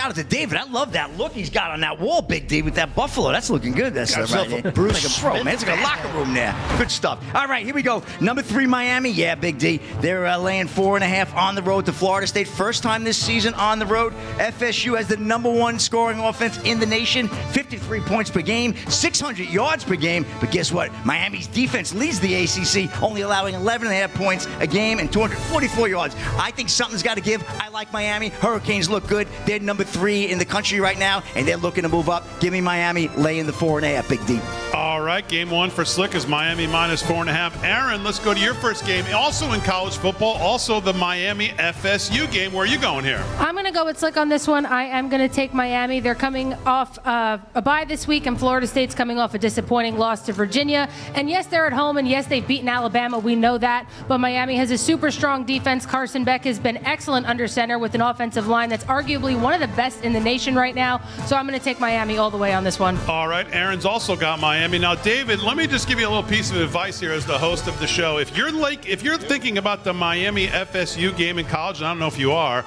shout out to David. I love that look he's got on that wall, Big D, with that buffalo. That's looking good. That's right. Bruce, like a pro, man. It's like a locker room there. Good stuff. All right, here we go. Number 3, Miami. Yeah, Big D. They're laying 4.5 on the road to Florida State. First time this season on the road. FSU has the number 1 scoring offense in the nation. 53 points per game, 600 yards per game. But guess what? Miami's defense leads the ACC, only allowing 11.5 points a game and 244 yards. I think something's got to give. I like Miami. Hurricanes look good. They're number 3 in the country right now, and they're looking to move up. Give me Miami laying the 4.5, Big D. All right, game 1 for Slick is Miami minus 4.5. Aaron, let's go to your first game. Also in college football, also the Miami FSU game. Where are you going here? I'm going to go with Slick on this one. I am going to take Miami. They're coming off a bye this week, and Florida State's coming off a disappointing loss to Virginia. And yes, they're at home, and yes, they've beaten Alabama. We know that. But Miami has a super strong defense. Carson Beck has been excellent under center with an offensive line that's arguably one of the best in the nation right now. So I'm going to take Miami all the way on this one. All right, Aaron's also got Miami. Now, David, let me just give you a little piece of advice here as the host of the show. If you're thinking about the Miami FSU game in college, and I don't know if you are,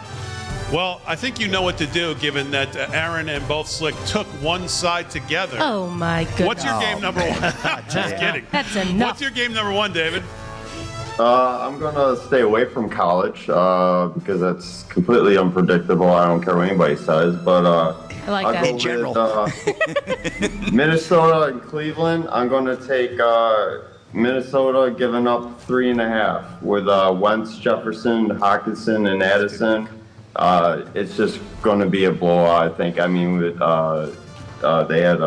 well, I think you know what to do, given that Aaron and both Slick took one side together. Oh, my goodness. What's your game number 1? Just kidding. That's enough. What's your game number 1, David? I'm going to stay away from college because that's completely unpredictable. I don't care what anybody says. But I like that. In general. With Minnesota and Cleveland, I'm going to take Minnesota giving up 3.5 with Wentz, Jefferson, Hawkinson, and Addison. It's just going to be a blowout, I think. I mean, with they had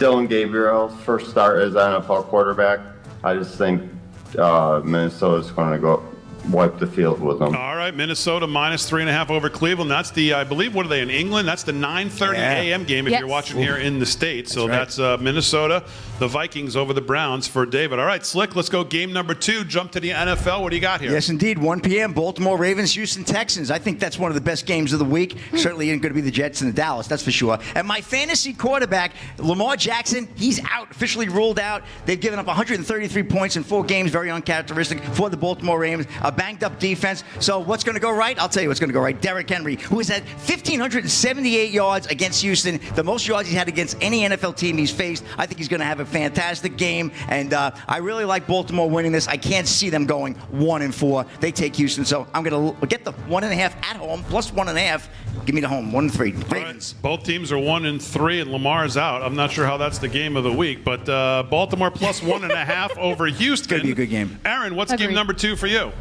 Dylan Gabriel, first start as NFL quarterback. I just think Minnesota's going to go wipe the field with them. All right, Minnesota minus 3.5 over Cleveland. That's the, I believe, what are they in England? That's the 9:30 a.m. game if you're watching here in the States. So that's Minnesota, the Vikings over the Browns for David. All right, Slick, let's go game number 2. Jump to the NFL. What do you got here? Yes, indeed. 1 p.m. Baltimore Ravens, Houston Texans. I think that's one of the best games of the week. Certainly isn't going to be the Jets and the Dallas, that's for sure. And my fantasy quarterback, Lamar Jackson, he's out, officially ruled out. They've given up 133 points in 4 games, very uncharacteristic for the Baltimore Ravens. A banged up defense. So what's going to go right? I'll tell you what's going to go right. Derrick Henry, who has had 1,578 yards against Houston, the most yards he's had against any NFL team he's faced. I think he's going to have a fantastic game, and I really like Baltimore winning this. I can't see them going 1-4. They take Houston, so I'm going to get the 1.5 at home, plus 1.5. Give me the home, 1-3. Ravens. Right. Both teams are 1-3, and Lamar's out. I'm not sure how that's the game of the week, but Baltimore plus 1.5 over Houston. It's going to be a good game. Aaron, what's game number 2 for you?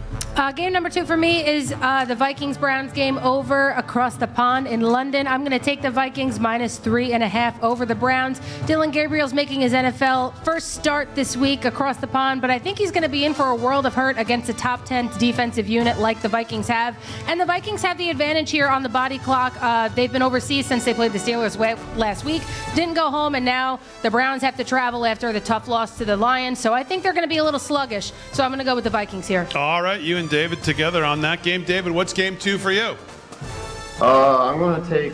Game number 2 for me is the Vikings-Browns game over across the pond in London. I'm going to take the Vikings minus 3.5 over the Browns. Dylan Gabriel's making his NFL first start this week across the pond, but I think he's going to be in for a world of hurt against a top 10 defensive unit like the Vikings have. And the Vikings have the advantage here on the body clock. They've been overseas since they played the Steelers last week. Didn't go home, and now the Browns have to travel after the tough loss to the Lions. So I think they're going to be a little sluggish. So I'm going to go with the Vikings here. All right, you and David together on that game. David, what's game 2 for you? I'm going to take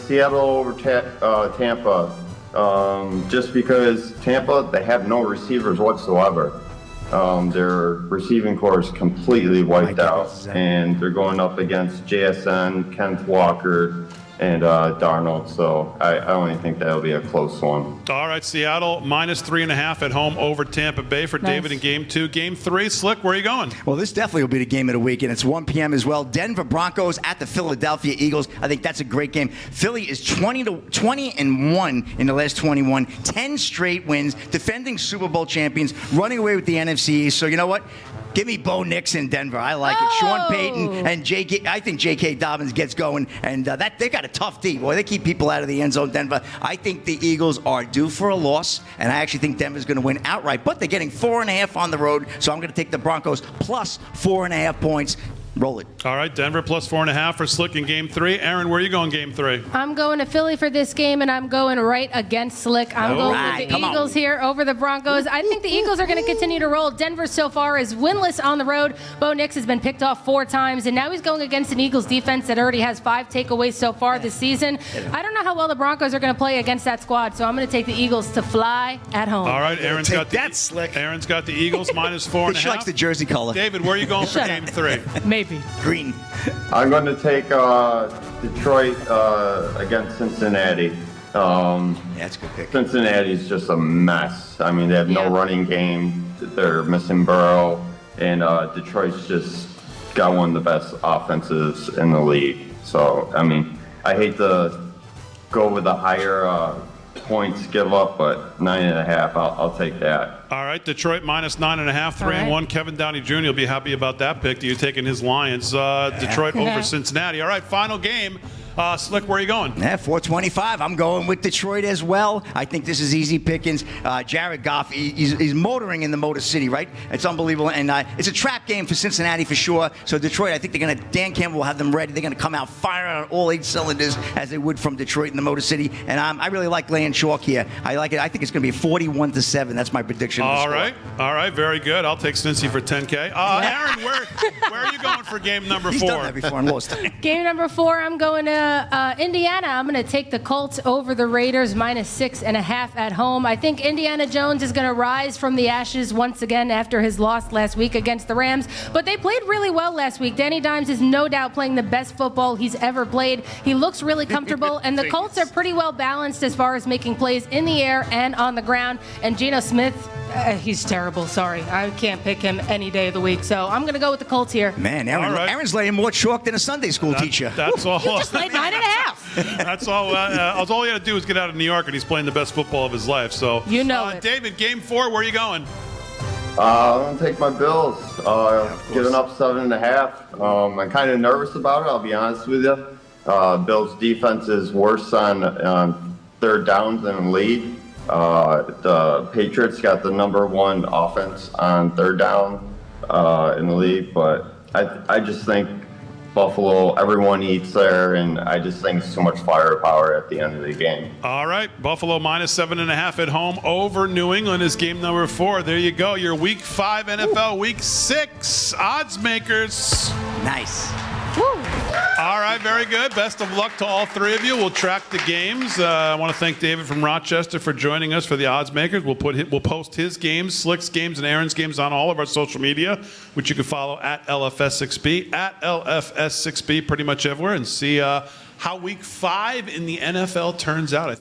Seattle over Tampa, just because Tampa, they have no receivers whatsoever. Their receiving corps is completely wiped out, and they're going up against JSN, Kenneth Walker, and Darnold. So I only think that'll be a close one. All right, Seattle minus 3.5 at home over Tampa Bay for David in game 2. Game 3, Slick, where are you going? Well, this definitely will be the game of the week, and it's 1 p.m. as well. Denver Broncos at the Philadelphia Eagles. I think that's a great game. Philly is 20-1 in the last 21, 10 straight wins, defending Super Bowl champions, running away with the NFC East. So you know what? Give me Bo Nix in Denver. I like it. Sean Payton and I think J.K. Dobbins gets going, and they got a tough D. Boy, they keep people out of the end zone, Denver. I think the Eagles are due for a loss, and I actually think Denver's going to win outright. But they're getting 4.5 on the road, so I'm going to take the Broncos plus 4.5 points. Roll it. All right, Denver plus 4.5 for Slick in game 3. Aaron, where are you going game 3? I'm going to Philly for this game, and I'm going right against Slick. I'm going with the Eagles here over the Broncos. I think the Eagles are going to continue to roll. Denver so far is winless on the road. Bo Nix has been picked off 4 times, and now he's going against an Eagles defense that already has 5 takeaways so far this season. I don't know how well the Broncos are going to play against that squad, so I'm going to take the Eagles to fly at home. All right, Aaron's got Slick. Aaron's got the Eagles minus 4.5. She likes the jersey color. David, where are you going for game 3? Maybe. Navy. Green. I'm going to take Detroit against Cincinnati. Yeah, that's a good pick. Cincinnati's just a mess. I mean, they have no running game. They're missing Burrow, and Detroit's just got one of the best offenses in the league. So, I mean, I hate to go with the higher points give up, but 9.5, I'll take that. All right, Detroit minus 9.5, 3-1. Kevin Downey Jr. will be happy about that pick. You're taking his Lions. Detroit over Cincinnati. All right, final game. Slick, where are you going? Yeah, 425. I'm going with Detroit as well. I think this is easy pickings. Jared Goff, he's motoring in the Motor City, right? It's unbelievable. And it's a trap game for Cincinnati for sure. So Detroit, I think Dan Campbell will have them ready. They're going to come out firing on all 8 cylinders as they would from Detroit in the Motor City. And I really like laying chalk here. I like it. I think it's going to be 41-7. That's my prediction. All right, very good. I'll take Cincy for 10K. Aaron, where are you going for game number 4? He's done that before and lost. Game number 4, I'm going to Indiana. I'm going to take the Colts over the Raiders minus 6.5 at home. I think Indiana Jones is going to rise from the ashes once again after his loss last week against the Rams. But they played really well last week. Danny Dimes is no doubt playing the best football he's ever played. He looks really comfortable, and the Colts are pretty well balanced as far as making plays in the air and on the ground. And Geno Smith, he's terrible. Sorry. I can't pick him any day of the week. So I'm going to go with the Colts here. Man, Aaron's laying more chalk than a Sunday school teacher. That's all. You just laid 9.5. That's all. All he had to do was get out of New York, and he's playing the best football of his life. So you know it. David, game 4, where are you going? I'm going to take my Bills. Giving up 7.5. I'm kind of nervous about it, I'll be honest with you. Bills' defense is worse on third downs than lead. The Patriots got the #1 offense on third down in the league, but I just think Buffalo, everyone eats there, and I just think it's too much firepower at the end of the game. All right, Buffalo minus 7.5 at home over New England is game number 4. There you go, your Week 5 NFL, Week 6 odds makers. Nice. All right, very good. Best of luck to all 3 of you. We'll track the games. I want to thank David from Rochester for joining us for the odds makers. We'll post his games, Slick's games, and Aaron's games on all of our social media, which you can follow at LFS6B, at LFS6B, pretty much everywhere, and see how Week 5 in the NFL turns out.